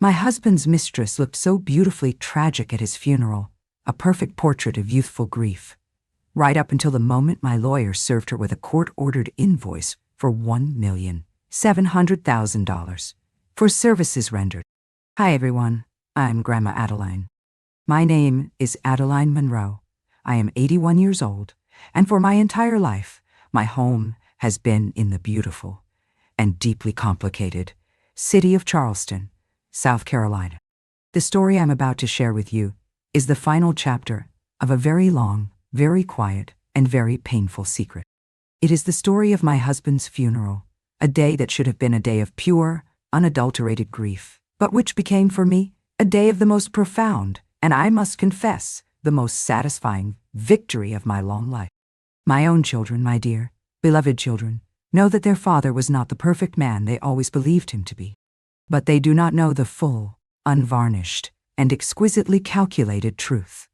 My husband's mistress looked so beautifully tragic at his funeral, a perfect portrait of youthful grief, right up until the moment my lawyer served her with a court-ordered invoice for $1,700,000 for services rendered. Hi everyone, I'm Grandma Adeline. My name is Adeline Monroe. I am 81 years old, and for my entire life, my home has been in the beautiful and deeply complicated city of Charleston, South Carolina. The story I'm about to share with you is the final chapter of a very long, very quiet, and very painful secret. It is the story of my husband's funeral, a day that should have been a day of pure, unadulterated grief, but which became for me a day of the most profound, and I must confess, the most satisfying victory of my long life. My own children, my dear, beloved children, know that their father was not the perfect man they always believed him to be. But they do not know the full, unvarnished, and exquisitely calculated truth.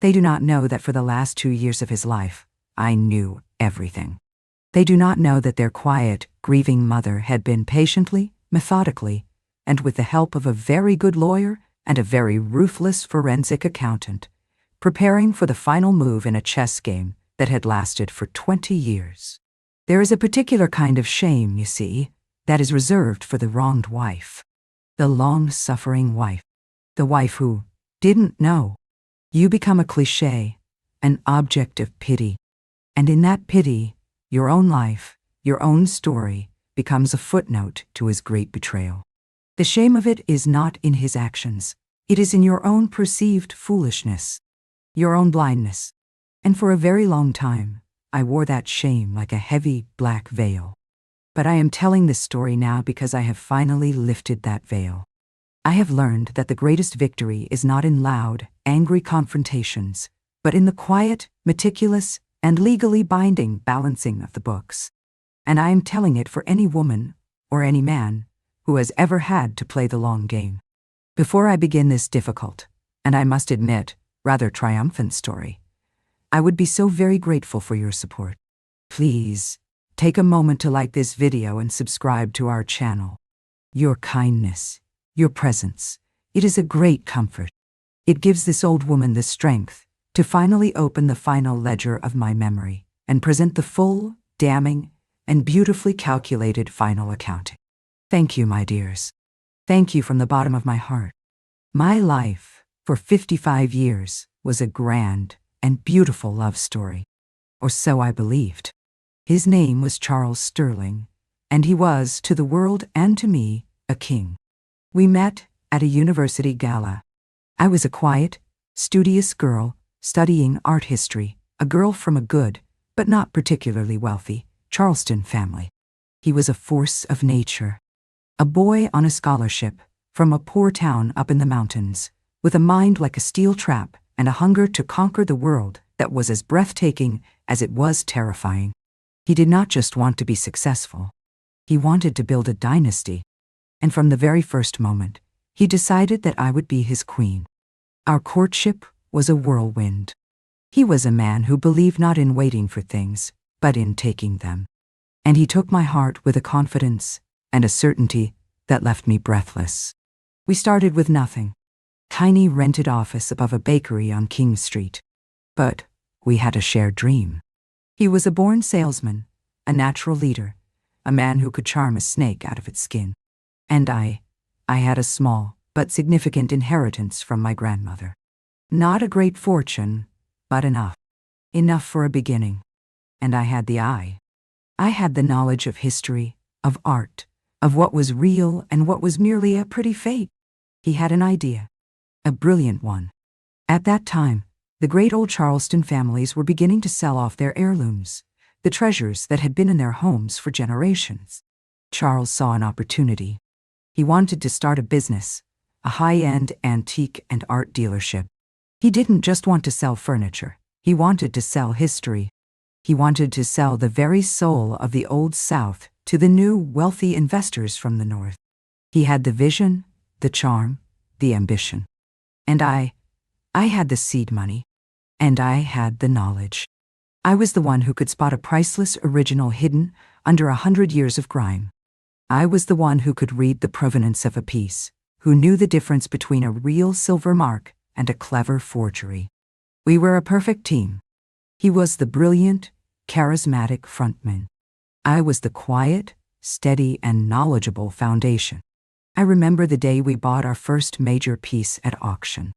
They do not know that for the last 2 years of his life, I knew everything. They do not know that their quiet, grieving mother had been patiently, methodically, and with the help of a very good lawyer and a very ruthless forensic accountant, preparing for the final move in a chess game that had lasted for 20 years. There is a particular kind of shame, you see, that is reserved for the wronged wife. The long-suffering wife. The wife who didn't know. You become a cliché, an object of pity. And in that pity, your own life, your own story, becomes a footnote to his great betrayal. The shame of it is not in his actions. It is in your own perceived foolishness, your own blindness. And for a very long time, I wore that shame like a heavy black veil. But I am telling this story now because I have finally lifted that veil. I have learned that the greatest victory is not in loud, angry confrontations, but in the quiet, meticulous, and legally binding balancing of the books. And I am telling it for any woman, or any man, who has ever had to play the long game. Before I begin this difficult, and I must admit, rather triumphant story, I would be so very grateful for your support. Please, take a moment to like this video and subscribe to our channel. Your kindness, your presence, it is a great comfort. It gives this old woman the strength to finally open the final ledger of my memory and present the full, damning, and beautifully calculated final accounting. Thank you, my dears. Thank you from the bottom of my heart. My life, for 55 years, was a grand and beautiful love story. Or so I believed. His name was Charles Sterling, and he was, to the world and to me, a king. We met at a university gala. I was a quiet, studious girl studying art history, a girl from a good, but not particularly wealthy, Charleston family. He was a force of nature. A boy on a scholarship from a poor town up in the mountains, with a mind like a steel trap and a hunger to conquer the world that was as breathtaking as it was terrifying. He did not just want to be successful. He wanted to build a dynasty. And from the very first moment, he decided that I would be his queen. Our courtship was a whirlwind. He was a man who believed not in waiting for things, but in taking them. And he took my heart with a confidence and a certainty that left me breathless. We started with nothing. Tiny rented office above a bakery on King Street. But we had a shared dream. He was a born salesman, a natural leader, a man who could charm a snake out of its skin. And I had a small but significant inheritance from my grandmother. Not a great fortune, but enough. Enough for a beginning. And I had the eye. I had the knowledge of history, of art, of what was real and what was merely a pretty fake. He had an idea. A brilliant one. At that time, the great old Charleston families were beginning to sell off their heirlooms, the treasures that had been in their homes for generations. Charles saw an opportunity. He wanted to start a business, a high-end antique and art dealership. He didn't just want to sell furniture. He wanted to sell history. He wanted to sell the very soul of the Old South to the new, wealthy investors from the North. He had the vision, the charm, the ambition. And I had the seed money. And I had the knowledge. I was the one who could spot a priceless original hidden under 100 years of grime. I was the one who could read the provenance of a piece, who knew the difference between a real silver mark and a clever forgery. We were a perfect team. He was the brilliant, charismatic frontman. I was the quiet, steady, and knowledgeable foundation. I remember the day we bought our first major piece at auction.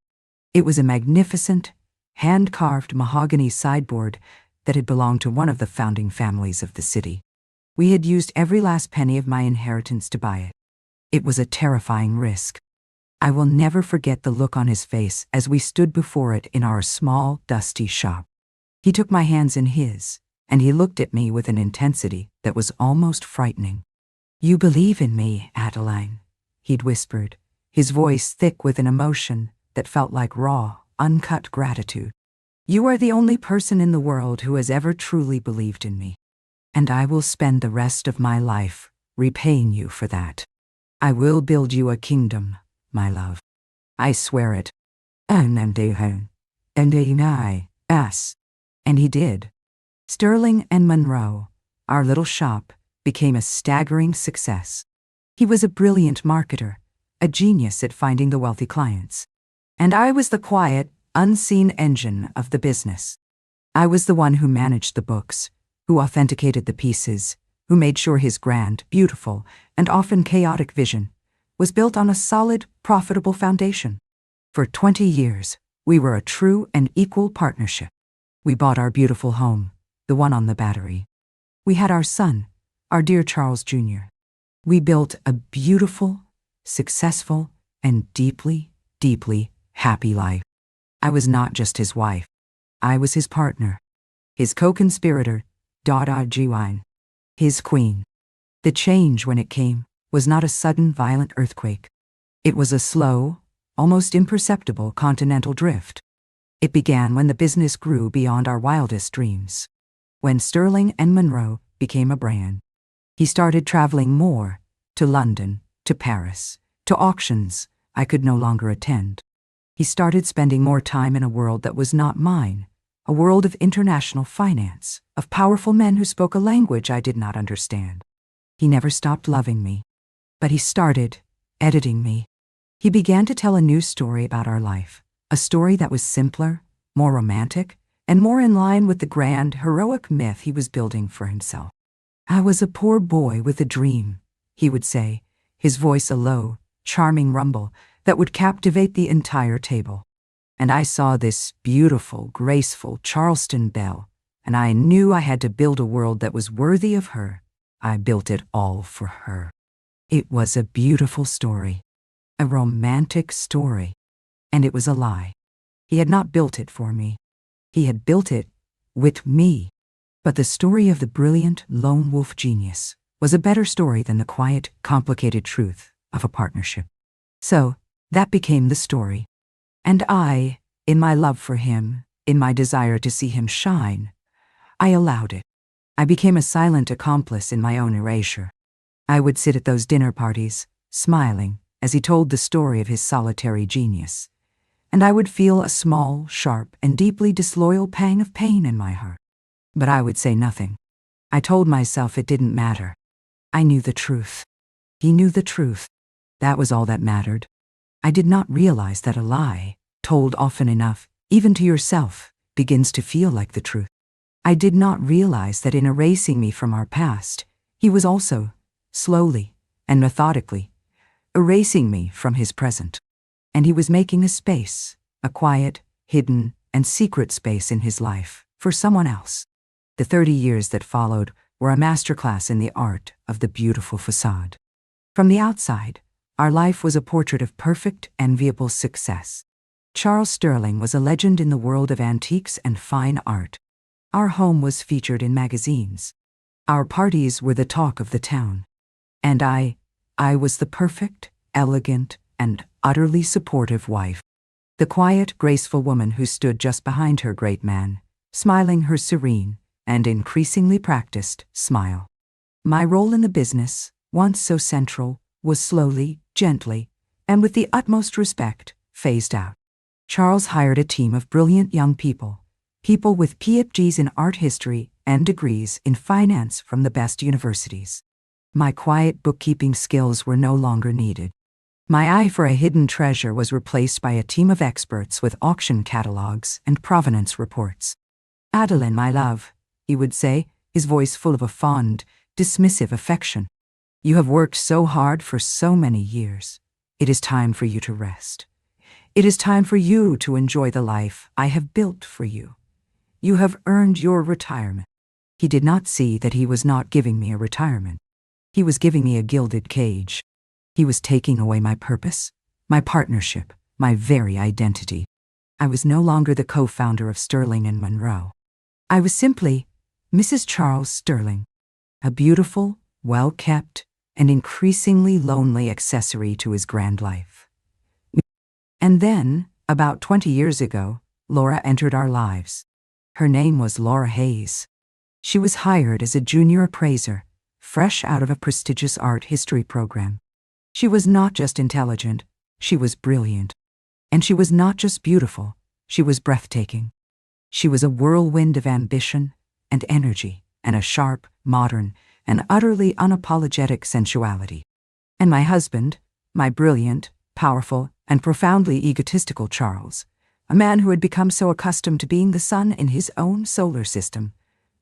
It was a magnificent, hand-carved mahogany sideboard that had belonged to one of the founding families of the city. We had used every last penny of my inheritance to buy it. It was a terrifying risk. I will never forget the look on his face as we stood before it in our small, dusty shop. He took my hands in his, and he looked at me with an intensity that was almost frightening. "You believe in me, Adeline," he'd whispered, his voice thick with an emotion that felt like raw, uncut gratitude. "You are the only person in the world who has ever truly believed in me, and I will spend the rest of my life repaying you for that. I will build you a kingdom, my love. I swear it." And he did. Sterling and Monroe, our little shop, became a staggering success. He was a brilliant marketer, a genius at finding the wealthy clients. And I was the quiet, unseen engine of the business. I was the one who managed the books, who authenticated the pieces, who made sure his grand, beautiful, and often chaotic vision was built on a solid, profitable foundation. For 20 years, we were a true and equal partnership. We bought our beautiful home, the one on the Battery. We had our son, our dear Charles Jr. We built a beautiful, successful, and deeply, deeply happy life. I was not just his wife. I was his partner, his co-conspirator, his queen. The change, when it came, was not a sudden, violent earthquake. It was a slow, almost imperceptible continental drift. It began when the business grew beyond our wildest dreams. When Sterling and Monroe became a brand. He started traveling more, to London, to Paris, to auctions I could no longer attend. He started spending more time in a world that was not mine, a world of international finance, of powerful men who spoke a language I did not understand. He never stopped loving me, but he started editing me. He began to tell a new story about our life, a story that was simpler, more romantic, and more in line with the grand, heroic myth he was building for himself. "I was a poor boy with a dream," he would say, his voice a low, charming rumble that would captivate the entire table. "And I saw this beautiful, graceful Charleston belle, and I knew I had to build a world that was worthy of her. I built it all for her." It was a beautiful story, a romantic story, and it was a lie. He had not built it for me. He had built it with me. But the story of the brilliant lone wolf genius was a better story than the quiet, complicated truth of a partnership. So, that became the story. And I, in my love for him, in my desire to see him shine, I allowed it. I became a silent accomplice in my own erasure. I would sit at those dinner parties, smiling as he told the story of his solitary genius, and I would feel a small, sharp, and deeply disloyal pang of pain in my heart. But I would say nothing. I told myself it didn't matter. I knew the truth. He knew the truth. That was all that mattered. I did not realize that a lie, told often enough, even to yourself, begins to feel like the truth. I did not realize that in erasing me from our past, he was also, slowly and methodically, erasing me from his present. And he was making a space, a quiet, hidden, and secret space in his life, for someone else. The 30 years that followed were a masterclass in the art of the beautiful facade. From the outside, our life was a portrait of perfect, enviable success. Charles Sterling was a legend in the world of antiques and fine art. Our home was featured in magazines. Our parties were the talk of the town. And I was the perfect, elegant, and utterly supportive wife. The quiet, graceful woman who stood just behind her great man, smiling her serene and increasingly practiced smile. My role in the business, once so central, was slowly, gently, and with the utmost respect, phased out. Charles hired a team of brilliant young people with PhDs in art history and degrees in finance from the best universities. My quiet bookkeeping skills were no longer needed. My eye for a hidden treasure was replaced by a team of experts with auction catalogs and provenance reports. "Adeline, my love," he would say, his voice full of a fond, dismissive affection. "You have worked so hard for so many years. It is time for you to rest. It is time for you to enjoy the life I have built for you. You have earned your retirement." He did not see that he was not giving me a retirement. He was giving me a gilded cage. He was taking away my purpose, my partnership, my very identity. I was no longer the co-founder of Sterling and Monroe. I was simply Mrs. Charles Sterling, a beautiful, well-kept, and increasingly lonely accessory to his grand life. And then, about 20 years ago, Laura entered our lives. Her name was Laura Hayes. She was hired as a junior appraiser, fresh out of a prestigious art history program. She was not just intelligent, she was brilliant. And she was not just beautiful, she was breathtaking. She was a whirlwind of ambition and energy and a sharp, modern, and utterly unapologetic sensuality. And my husband, my brilliant, powerful, and profoundly egotistical Charles, a man who had become so accustomed to being the sun in his own solar system,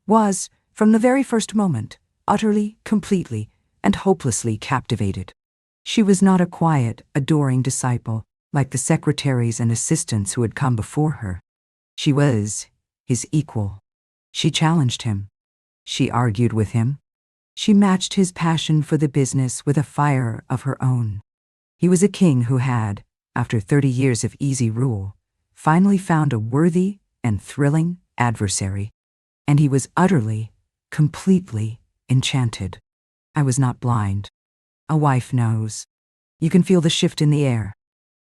was, from the very first moment, utterly, completely, and hopelessly captivated. She was not a quiet, adoring disciple like the secretaries and assistants who had come before her. She was his equal. She challenged him. She argued with him. She matched his passion for the business with a fire of her own. He was a king who had, after 30 years of easy rule, finally found a worthy and thrilling adversary, and he was utterly, completely enchanted. I was not blind. A wife knows. You can feel the shift in the air.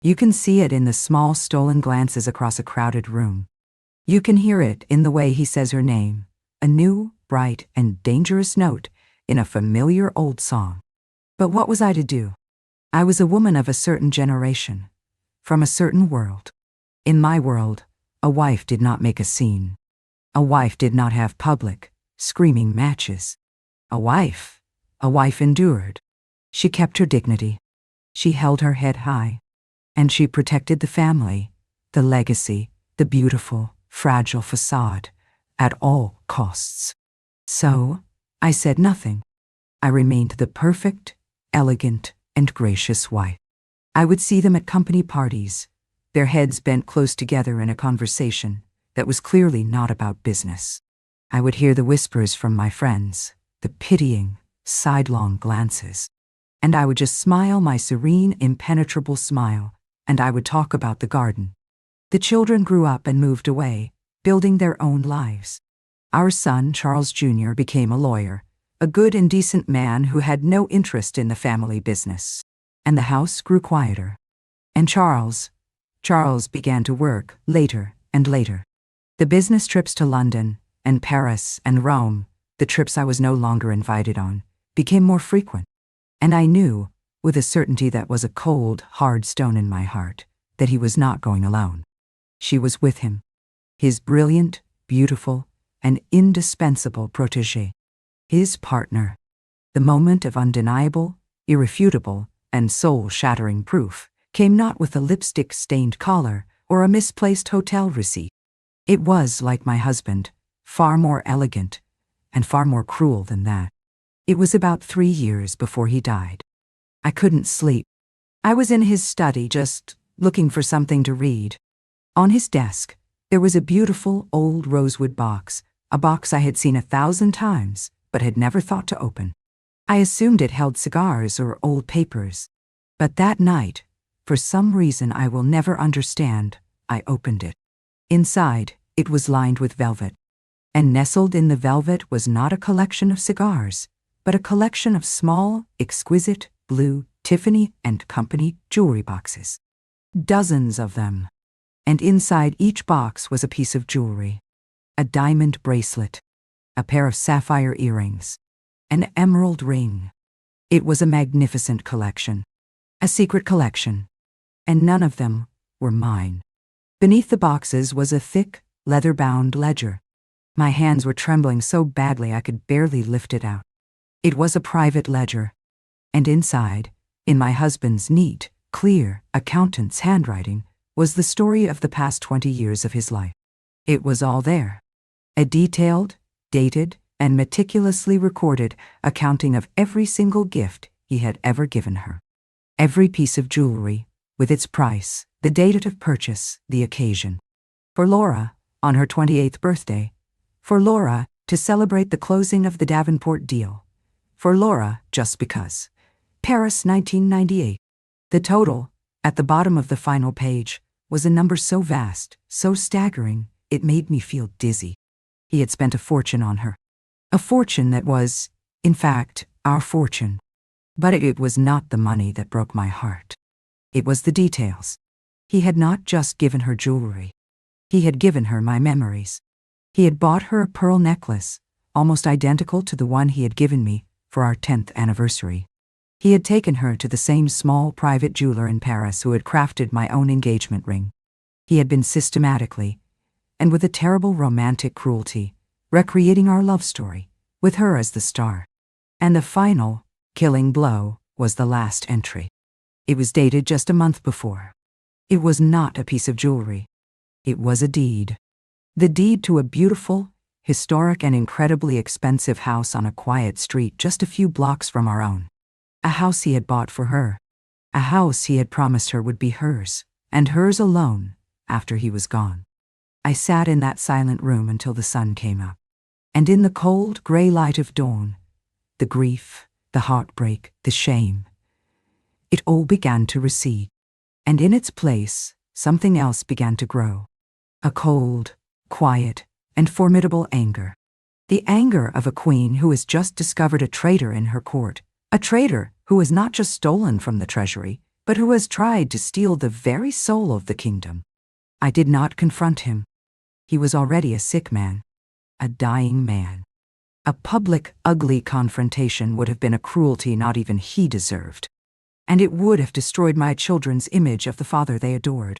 You can see it in the small stolen glances across a crowded room. You can hear it in the way he says her name, a new, bright, and dangerous note in a familiar old song. But what was I to do? I was a woman of a certain generation, from a certain world. In my world, a wife did not make a scene. A wife did not have public, screaming matches. A wife endured. She kept her dignity. She held her head high. And she protected the family, the legacy, the beautiful, fragile facade, at all costs. So, I said nothing. I remained the perfect, elegant, and gracious wife. I would see them at company parties, their heads bent close together in a conversation that was clearly not about business. I would hear the whispers from my friends, the pitying, sidelong glances. And I would just smile my serene, impenetrable smile, and I would talk about the garden. The children grew up and moved away, building their own lives. Our son, Charles Jr., became a lawyer, a good and decent man who had no interest in the family business. And the house grew quieter. And Charles began to work later and later. The business trips to London and Paris and Rome, the trips I was no longer invited on, became more frequent. And I knew, with a certainty that was a cold, hard stone in my heart, that he was not going alone. She was with him, his brilliant, beautiful, and indispensable protégée, his partner. The moment of undeniable, irrefutable, and soul-shattering proof came not with a lipstick-stained collar or a misplaced hotel receipt. It was, like my husband, far more elegant and far more cruel than that. It was about 3 years before he died. I couldn't sleep. I was in his study just looking for something to read. On his desk, there was a beautiful old rosewood box, a box I had seen 1,000 times but had never thought to open. I assumed it held cigars or old papers. But that night, for some reason I will never understand, I opened it. Inside, it was lined with velvet. And nestled in the velvet was not a collection of cigars, but a collection of small, exquisite, blue Tiffany and Company jewelry boxes. Dozens of them. And inside each box was a piece of jewelry. A diamond bracelet, a pair of sapphire earrings, an emerald ring. It was a magnificent collection, a secret collection, and none of them were mine. Beneath the boxes was a thick, leather-bound ledger. My hands were trembling so badly I could barely lift it out. It was a private ledger, and inside, in my husband's neat, clear, accountant's handwriting, was the story of the past 20 years of his life. It was all there. A detailed, dated, and meticulously recorded accounting of every single gift he had ever given her. Every piece of jewelry, with its price, the date of purchase, the occasion. For Laura, on her 28th birthday. For Laura, to celebrate the closing of the Davenport deal. For Laura, just because. Paris, 1998. The total, at the bottom of the final page, was a number so vast, so staggering, it made me feel dizzy. He had spent a fortune on her. A fortune that was, in fact, our fortune. But it was not the money that broke my heart. It was the details. He had not just given her jewelry. He had given her my memories. He had bought her a pearl necklace, almost identical to the one he had given me for our 10th anniversary. He had taken her to the same small private jeweler in Paris who had crafted my own engagement ring. He had been systematically, and with a terrible romantic cruelty, recreating our love story, with her as the star. And the final, killing blow was the last entry. It was dated just a month before. It was not a piece of jewelry. It was a deed. The deed to a beautiful, historic, and incredibly expensive house on a quiet street just a few blocks from our own. A house he had bought for her. A house he had promised her would be hers, and hers alone, after he was gone. I sat in that silent room until the sun came up. And in the cold, gray light of dawn, the grief, the heartbreak, the shame, it all began to recede. And in its place, something else began to grow. A cold, quiet, and formidable anger. The anger of a queen who has just discovered a traitor in her court. A traitor who has not just stolen from the treasury, but who has tried to steal the very soul of the kingdom. I did not confront him. He was already a sick man. A dying man. A public, ugly confrontation would have been a cruelty not even he deserved. And it would have destroyed my children's image of the father they adored.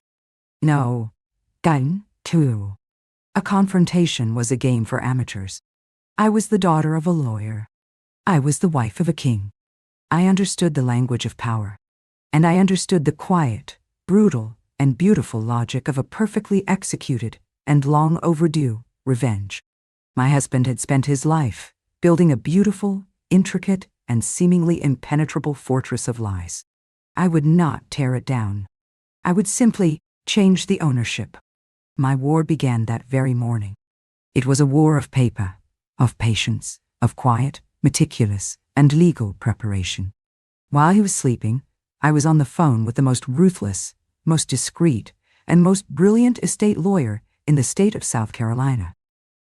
No. Gain, too. A confrontation was a game for amateurs. I was the daughter of a lawyer. I was the wife of a king. I understood the language of power. And I understood the quiet, brutal, and beautiful logic of a perfectly executed and long overdue revenge. My husband had spent his life building a beautiful, intricate, and seemingly impenetrable fortress of lies. I would not tear it down. I would simply change the ownership. My war began that very morning. It was a war of paper, of patience, of quiet, meticulous, and legal preparation. While he was sleeping, I was on the phone with the most ruthless, most discreet, and most brilliant estate lawyer in the state of South Carolina.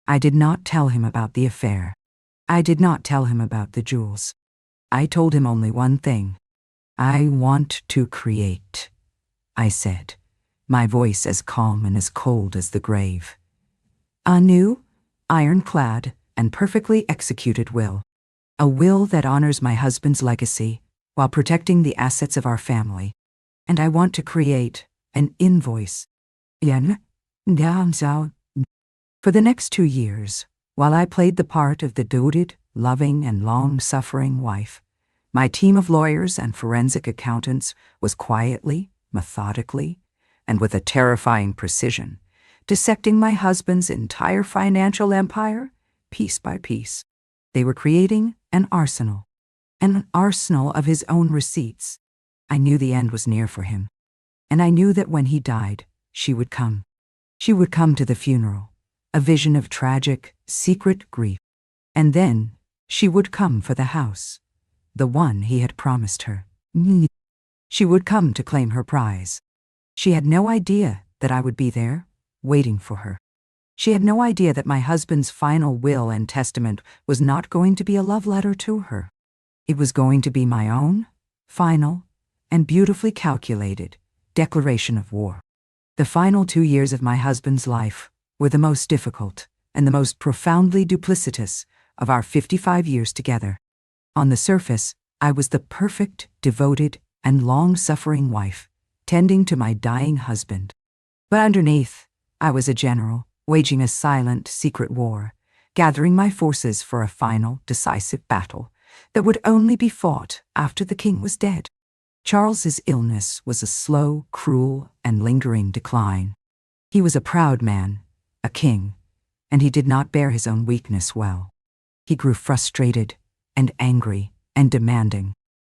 I did not tell him about the affair. I did not tell him about the jewels. I told him only one thing. I want to create, I said, my voice as calm and as cold as the grave. A new, ironclad, and perfectly executed will. A will that honors my husband's legacy while protecting the assets of our family. And I want to create an invoice. For the next 2 years, while I played the part of the doted, loving, and long-suffering wife, my team of lawyers and forensic accountants was quietly, methodically, and with a terrifying precision, dissecting my husband's entire financial empire, piece by piece. They were creating an arsenal of his own receipts. I knew the end was near for him, and I knew that when he died, she would come. She would come to the funeral, a vision of tragic, secret grief. And then she would come for the house, the one he had promised her. She would come to claim her prize. She had no idea that I would be there, waiting for her. She had no idea that my husband's final will and testament was not going to be a love letter to her. It was going to be my own, final, and beautifully calculated declaration of war. The final 2 years of my husband's life were the most difficult and the most profoundly duplicitous of our 55 years together. On the surface, I was the perfect, devoted, and long-suffering wife, tending to my dying husband. But underneath, I was a general, waging a silent, secret war, gathering my forces for a final, decisive battle that would only be fought after the king was dead. Charles's illness was a slow, cruel, and lingering decline. He was a proud man, a king, and he did not bear his own weakness well. He grew frustrated and angry and demanding.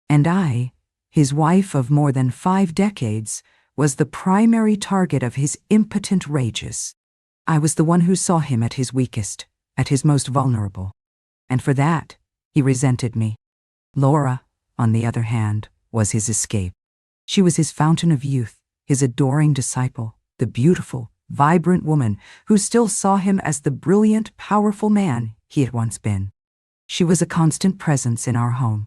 And I, his wife of more than 5 decades, was the primary target of his impotent rages. I was the one who saw him at his weakest, at his most vulnerable. And for that, he resented me. Laura, on the other hand, was his escape. She was his fountain of youth, his adoring disciple, the beautiful, vibrant woman who still saw him as the brilliant, powerful man he had once been. She was a constant presence in our home,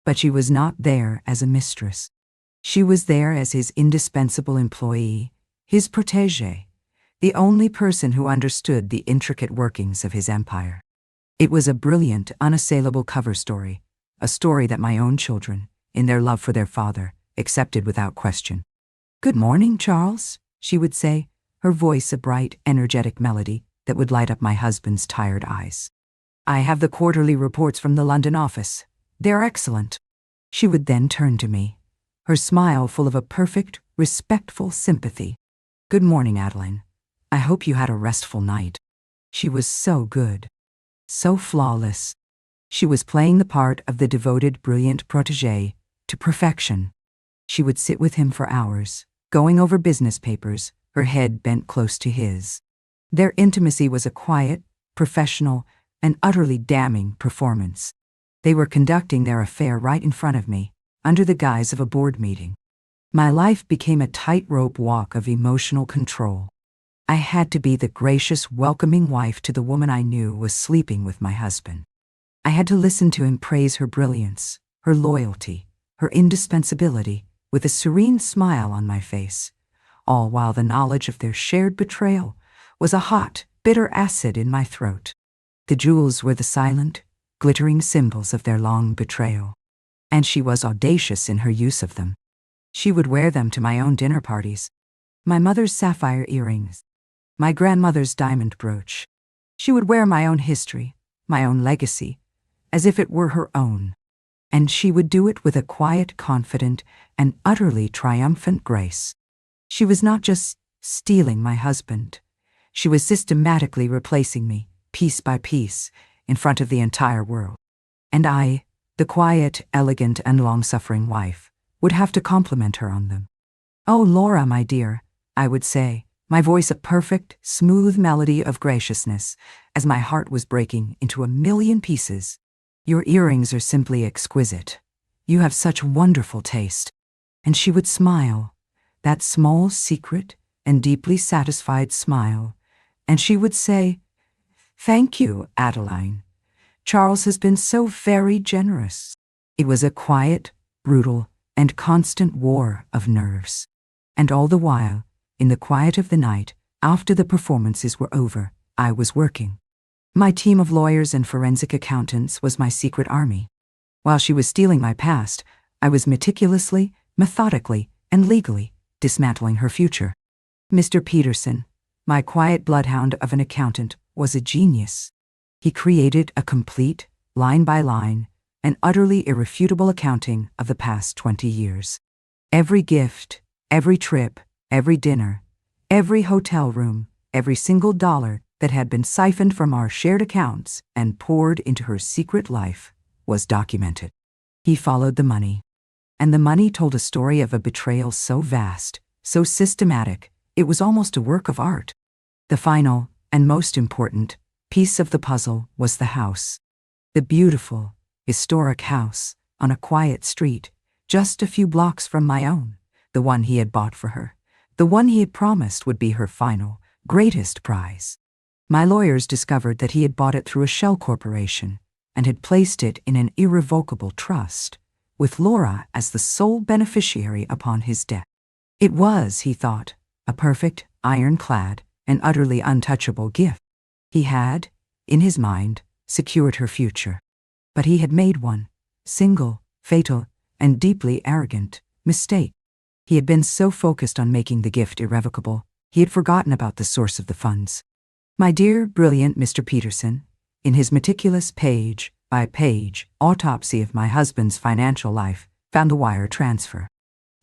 but she was not there as a mistress. She was there as his indispensable employee, his protégée, the only person who understood the intricate workings of his empire. It was a brilliant, unassailable cover story, a story that my own children, in their love for their father, accepted without question. "Good morning, Charles," she would say, her voice a bright, energetic melody that would light up my husband's tired eyes. "I have the quarterly reports from the London office. They're excellent." She would then turn to me, her smile full of a perfect, respectful sympathy. "Good morning, Adeline. I hope you had a restful night." She was so good, so flawless. She was playing the part of the devoted, brilliant protégée to perfection. She would sit with him for hours, going over business papers, her head bent close to his. Their intimacy was a quiet, professional, and utterly damning performance. They were conducting their affair right in front of me, under the guise of a board meeting. My life became a tightrope walk of emotional control. I had to be the gracious, welcoming wife to the woman I knew was sleeping with my husband. I had to listen to him praise her brilliance, her loyalty, her indispensability, with a serene smile on my face, all while the knowledge of their shared betrayal was a hot, bitter acid in my throat. The jewels were the silent, glittering symbols of their long betrayal, and she was audacious in her use of them. She would wear them to my own dinner parties, my mother's sapphire earrings, my grandmother's diamond brooch. She would wear my own history, my own legacy, as if it were her own. And she would do it with a quiet, confident, and utterly triumphant grace. She was not just stealing my husband. She was systematically replacing me, piece by piece, in front of the entire world. And I, the quiet, elegant, and long-suffering wife, would have to compliment her on them. "Oh, Laura, my dear," I would say, my voice a perfect, smooth melody of graciousness, as my heart was breaking into a million pieces. "Your earrings are simply exquisite. You have such wonderful taste." And she would smile, that small, secret, and deeply satisfied smile, and she would say, "Thank you, Adeline. Charles has been so very generous." It was a quiet, brutal, and constant war of nerves. And all the while, in the quiet of the night, after the performances were over, I was working. My team of lawyers and forensic accountants was my secret army. While she was stealing my past, I was meticulously, methodically, and legally dismantling her future. Mr. Peterson, my quiet bloodhound of an accountant, was a genius. He created a complete, line-by-line, and utterly irrefutable accounting of the past 20 years. Every gift, every trip, every dinner, every hotel room, every single dollar that had been siphoned from our shared accounts and poured into her secret life was documented. He followed the money, and the money told a story of a betrayal so vast, so systematic, it was almost a work of art. The final, and most important, piece of the puzzle was the house. The beautiful, historic house on a quiet street, just a few blocks from my own, the one he had bought for her, the one he had promised would be her final, greatest prize. My lawyers discovered that he had bought it through a shell corporation and had placed it in an irrevocable trust, with Laura as the sole beneficiary upon his death. It was, he thought, a perfect, ironclad, and utterly untouchable gift. He had, in his mind, secured her future. But he had made one, single, fatal, and deeply arrogant, mistake. He had been so focused on making the gift irrevocable, he had forgotten about the source of the funds. My dear, brilliant Mr. Peterson, in his meticulous page-by-page autopsy of my husband's financial life, found the wire transfer.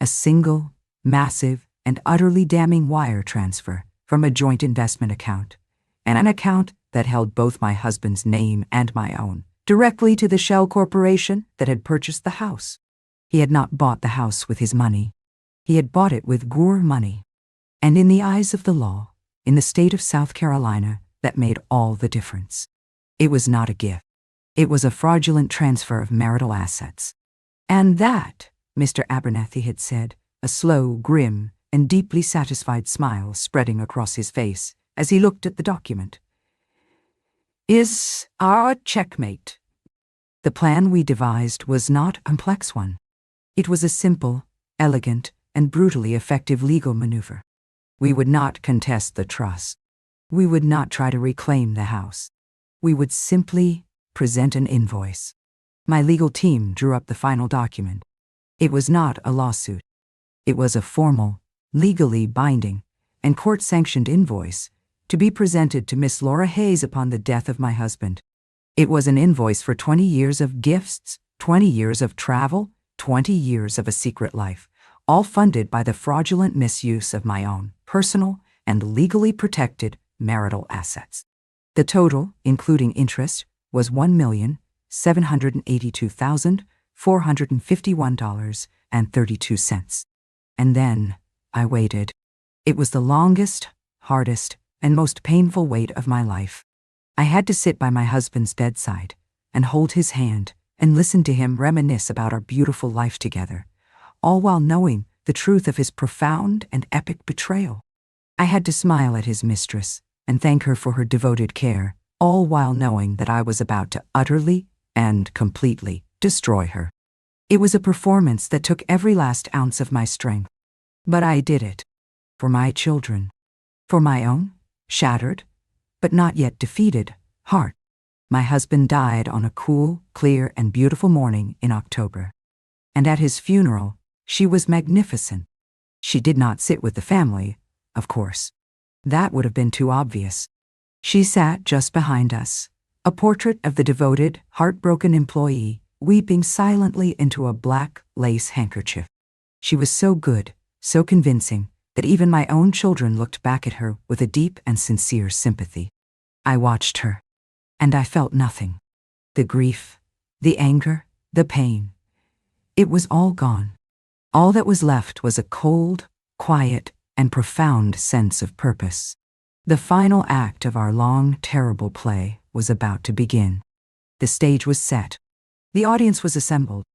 A single, massive, and utterly damning wire transfer from a joint investment account, and an account that held both my husband's name and my own, directly to the shell corporation that had purchased the house. He had not bought the house with his money. He had bought it with Gore money. And in the eyes of the law, in the state of South Carolina, that made all the difference. It was not a gift. It was a fraudulent transfer of marital assets. And that, Mr. Abernathy had said, a slow, grim, and deeply satisfied smile spreading across his face as he looked at the document, is our checkmate. The plan we devised was not a complex one. It was a simple, elegant, and brutally effective legal maneuver. We would not contest the trust. We would not try to reclaim the house. We would simply present an invoice. My legal team drew up the final document. It was not a lawsuit. It was a formal, legally binding, and court-sanctioned invoice to be presented to Miss Laura Hayes upon the death of my husband. It was an invoice for 20 years of gifts, 20 years of travel, 20 years of a secret life, all funded by the fraudulent misuse of my own personal and legally protected marital assets. The total, including interest, was $1,782,451.32. And then I waited. It was the longest, hardest, and most painful wait of my life. I had to sit by my husband's bedside and hold his hand and listen to him reminisce about our beautiful life together, all while knowing the truth of his profound and epic betrayal. I had to smile at his mistress and thank her for her devoted care, all while knowing that I was about to utterly and completely destroy her. It was a performance that took every last ounce of my strength. But I did it. For my children. For my own, shattered, but not yet defeated, heart. My husband died on a cool, clear, and beautiful morning in October. And at his funeral, she was magnificent. She did not sit with the family, of course. That would have been too obvious. She sat just behind us, a portrait of the devoted, heartbroken employee, weeping silently into a black lace handkerchief. She was so good, so convincing, that even my own children looked back at her with a deep and sincere sympathy. I watched her, and I felt nothing. The grief, the anger, the pain. It was all gone. All that was left was a cold, quiet, and profound sense of purpose. The final act of our long, terrible play was about to begin. The stage was set. The audience was assembled.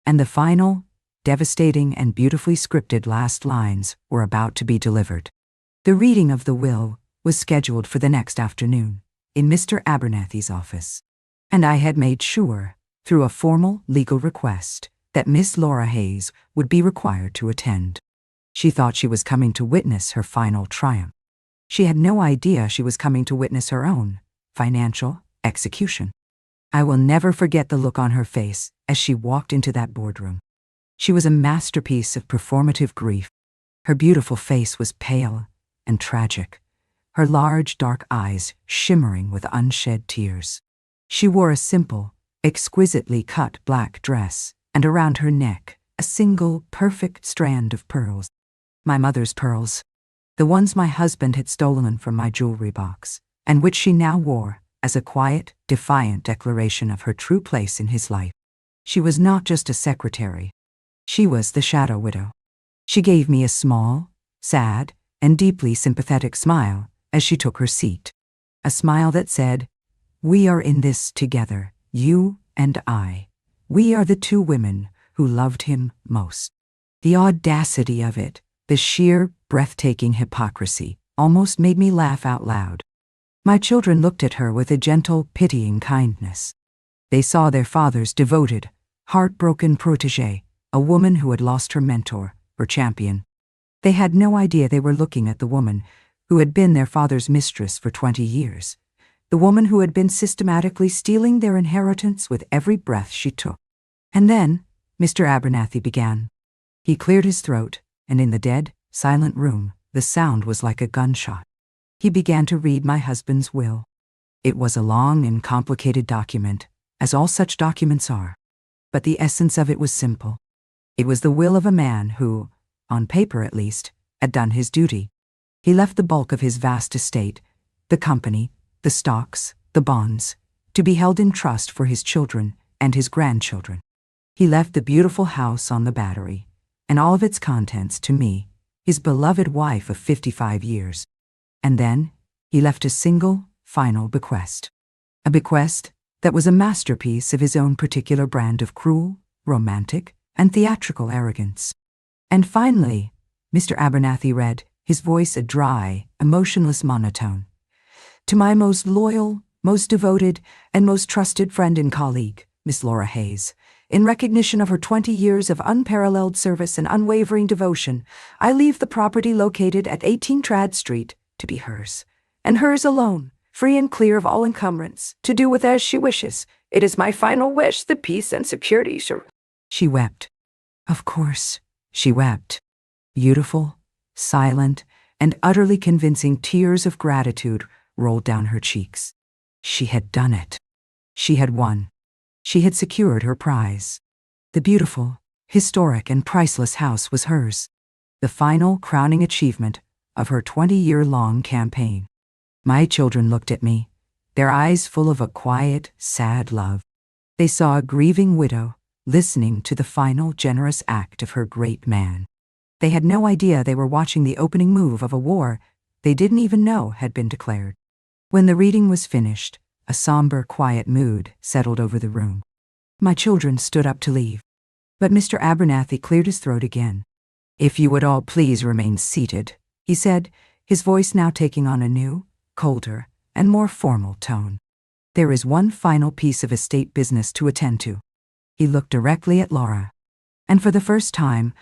And the final, devastating and beautifully scripted last lines were about to be delivered. The reading of the will was scheduled for the next afternoon in Mr. Abernathy's office. And I had made sure, through a formal legal request, that Miss Laura Hayes would be required to attend. She thought she was coming to witness her final triumph. She had no idea she was coming to witness her own financial execution. I will never forget the look on her face as she walked into that boardroom. She was a masterpiece of performative grief. Her beautiful face was pale and tragic, her large dark eyes shimmering with unshed tears. She wore a simple, exquisitely cut black dress, and around her neck a single perfect strand of pearls. My mother's pearls, the ones my husband had stolen from my jewelry box, and which she now wore as a quiet, defiant declaration of her true place in his life. She was not just a secretary. She was the shadow widow. She gave me a small, sad, and deeply sympathetic smile as she took her seat. A smile that said, "We are in this together, you and I. We are the two women who loved him most." The audacity of it, the sheer, breathtaking hypocrisy, almost made me laugh out loud. My children looked at her with a gentle, pitying kindness. They saw their father's devoted, heartbroken protégée, a woman who had lost her mentor, her champion. They had no idea they were looking at the woman who had been their father's mistress for 20 years, the woman who had been systematically stealing their inheritance with every breath she took. And then Mr. Abernathy began. He cleared his throat, and in the dead, silent room, the sound was like a gunshot. He began to read my husband's will. It was a long and complicated document, as all such documents are, but the essence of it was simple. It was the will of a man who, on paper at least, had done his duty. He left the bulk of his vast estate, the company, the stocks, the bonds, to be held in trust for his children and his grandchildren. He left the beautiful house on the Battery, and all of its contents to me, his beloved wife of 55 years. And then he left a single, final bequest. A bequest that was a masterpiece of his own particular brand of cruel, romantic, and theatrical arrogance. And finally, Mr. Abernathy read, his voice a dry, emotionless monotone. To my most loyal, most devoted, and most trusted friend and colleague, Miss Laura Hayes, in recognition of her 20 years of unparalleled service and unwavering devotion, I leave the property located at 18 Trad Street to be hers, and hers alone, free and clear of all encumbrance, to do with as she wishes. It is my final wish that peace and security shall... She wept. Of course, she wept. Beautiful, silent, and utterly convincing tears of gratitude rolled down her cheeks. She had done it. She had won. She had secured her prize. The beautiful, historic, and priceless house was hers. The final crowning achievement of her 20-year-long campaign. My children looked at me, their eyes full of a quiet, sad love. They saw a grieving widow listening to the final generous act of her great man. They had no idea they were watching the opening move of a war they didn't even know had been declared. When the reading was finished, a somber, quiet mood settled over the room. My children stood up to leave. But Mr. Abernathy cleared his throat again. "If you would all please remain seated," he said, his voice now taking on a new, colder, and more formal tone. "There is one final piece of estate business to attend to." He looked directly at Laura. And for the first time,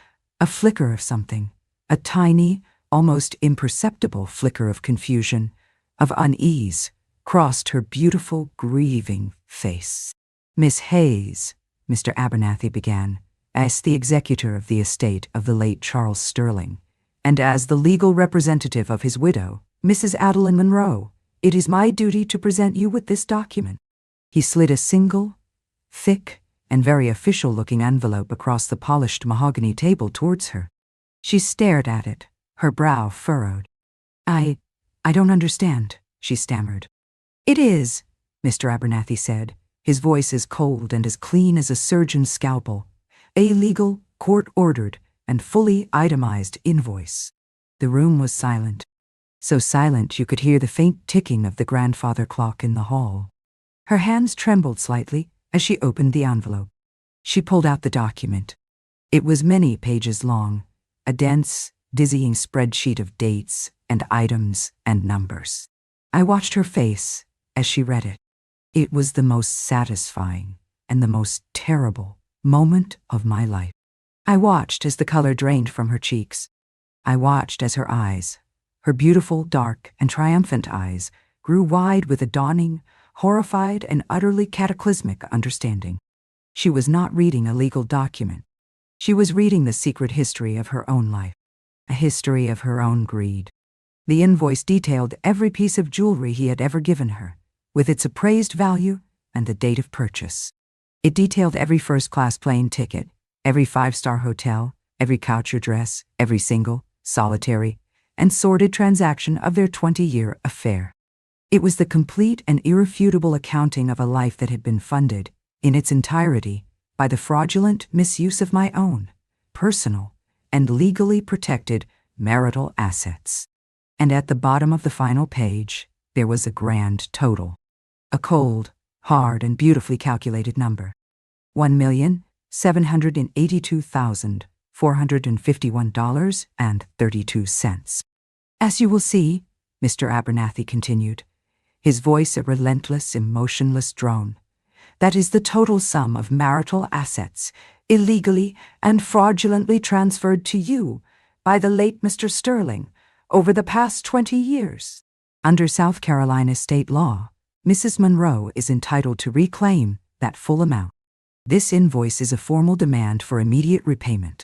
a flicker of something, a tiny, almost imperceptible flicker of confusion, of unease, crossed her beautiful, grieving face. "Miss Hayes," Mr. Abernathy began, as the executor of the estate of the late Charles Sterling, and as the legal representative of his widow, Mrs. Adeline Monroe, it is my duty to present you with this document. He slid a single, thick, and very official-looking envelope across the polished mahogany table towards her. She stared at it, her brow furrowed. I don't understand," she stammered. "It is," Mr. Abernathy said, his voice as cold and as clean as a surgeon's scalpel, "a legal, court-ordered, and fully itemized invoice." The room was silent. So silent you could hear the faint ticking of the grandfather clock in the hall. Her hands trembled slightly as she opened the envelope. She pulled out the document. It was many pages long, a dense, dizzying spreadsheet of dates and items and numbers. I watched her face as she read it. It was the most satisfying and the most terrible moment of my life. I watched as the color drained from her cheeks. I watched as her eyes, her beautiful, dark, and triumphant eyes, grew wide with a dawning, horrified, and utterly cataclysmic understanding. She was not reading a legal document. She was reading the secret history of her own life, a history of her own greed. The invoice detailed every piece of jewelry he had ever given her, with its appraised value and the date of purchase. It detailed every first-class plane ticket, every five-star hotel, every couture dress, every single, solitary, and sordid transaction of their 20-year affair. It was the complete and irrefutable accounting of a life that had been funded, in its entirety, by the fraudulent misuse of my own, personal, and legally protected marital assets. And at the bottom of the final page, there was a grand total. A cold, hard, and beautifully calculated number. $1,782,451.32. "As you will see," Mr. Abernathy continued, his voice a relentless, emotionless drone, "that is the total sum of marital assets, illegally and fraudulently transferred to you by the late Mr. Sterling over the past 20 years. Under South Carolina state law, Mrs. Monroe is entitled to reclaim that full amount. This invoice is a formal demand for immediate repayment.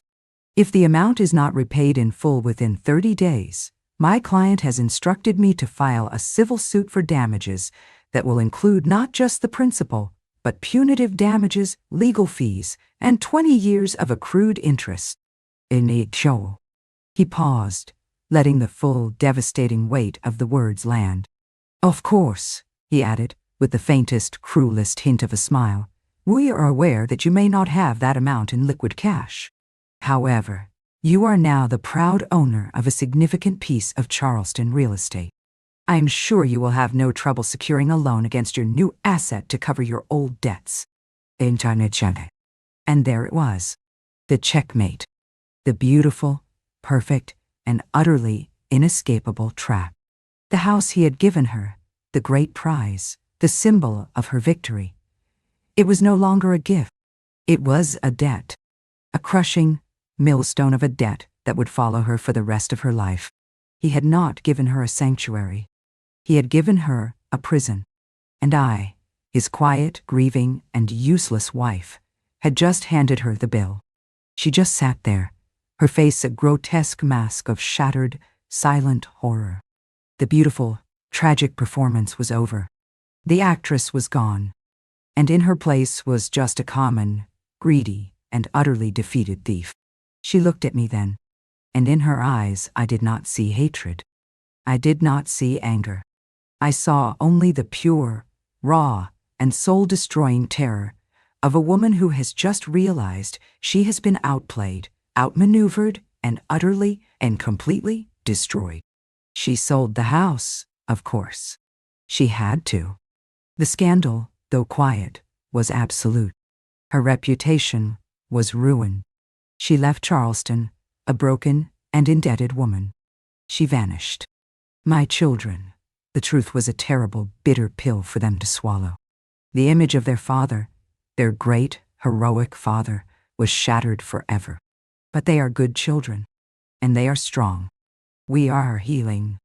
If the amount is not repaid in full within 30 days, my client has instructed me to file a civil suit for damages that will include not just the principal, but punitive damages, legal fees, and 20 years of accrued interest. In a show. He paused, letting the full, devastating weight of the words land. Of course, he added, with the faintest, cruelest hint of a smile, we are aware that you may not have that amount in liquid cash. However, you are now the proud owner of a significant piece of Charleston real estate. I am sure you will have no trouble securing a loan against your new asset to cover your old debts. And there it was, the checkmate. The beautiful, perfect, and utterly inescapable trap. The house he had given her, the great prize, the symbol of her victory. It was no longer a gift. It was a debt. A crushing millstone of a debt that would follow her for the rest of her life. He had not given her a sanctuary. He had given her a prison. And I, his quiet, grieving, and useless wife, had just handed her the bill. She just sat there, her face a grotesque mask of shattered, silent horror. The beautiful, tragic performance was over. The actress was gone, and in her place was just a common, greedy, and utterly defeated thief. She looked at me then, and in her eyes I did not see hatred. I did not see anger. I saw only the pure, raw, and soul-destroying terror of a woman who has just realized she has been outplayed, outmaneuvered, and utterly and completely destroyed. She sold the house, of course. She had to. The scandal, though quiet, was absolute. Her reputation was ruined. She left Charleston, a broken and indebted woman. She vanished. My children, the truth was a terrible, bitter pill for them to swallow. The image of their father, their great, heroic father, was shattered forever. But they are good children, and they are strong. We are healing.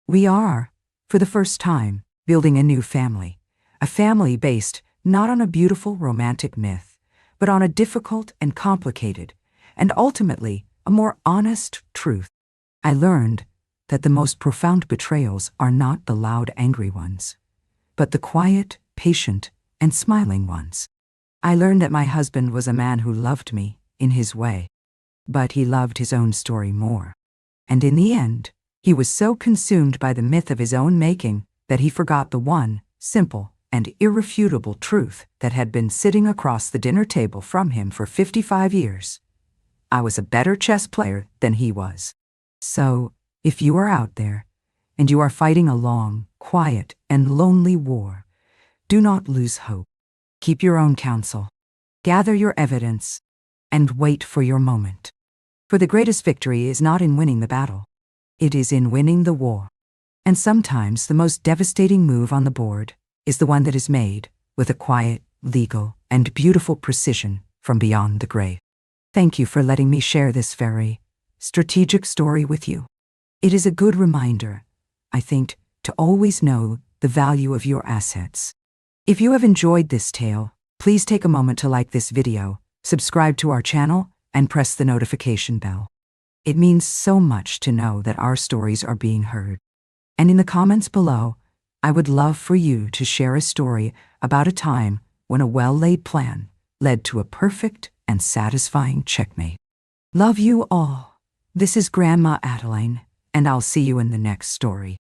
We are, for the first time, building a new family. A family based not on a beautiful romantic myth, but on a difficult and complicated, and ultimately a more honest truth. I learned that the most profound betrayals are not the loud, angry ones, but the quiet, patient, and smiling ones. I learned that my husband was a man who loved me, in his way, but he loved his own story more. And in the end, he was so consumed by the myth of his own making that he forgot the one, simple, and irrefutable truth that had been sitting across the dinner table from him for 55 years. I was a better chess player than he was. So, if you are out there, and you are fighting a long, quiet, and lonely war, do not lose hope. Keep your own counsel. Gather your evidence, and wait for your moment. For the greatest victory is not in winning the battle. It is in winning the war. And sometimes the most devastating move on the board is the one that is made with a quiet, legal, and beautiful precision from beyond the grave. Thank you for letting me share this very strategic story with you. It is a good reminder, I think, to always know the value of your assets. If you have enjoyed this tale, please take a moment to like this video, subscribe to our channel, and press the notification bell. It means so much to know that our stories are being heard. And in the comments below, I would love for you to share a story about a time when a well-laid plan led to a perfect and satisfying checkmate. Love you all. This is Grandma Adeline, and I'll see you in the next story.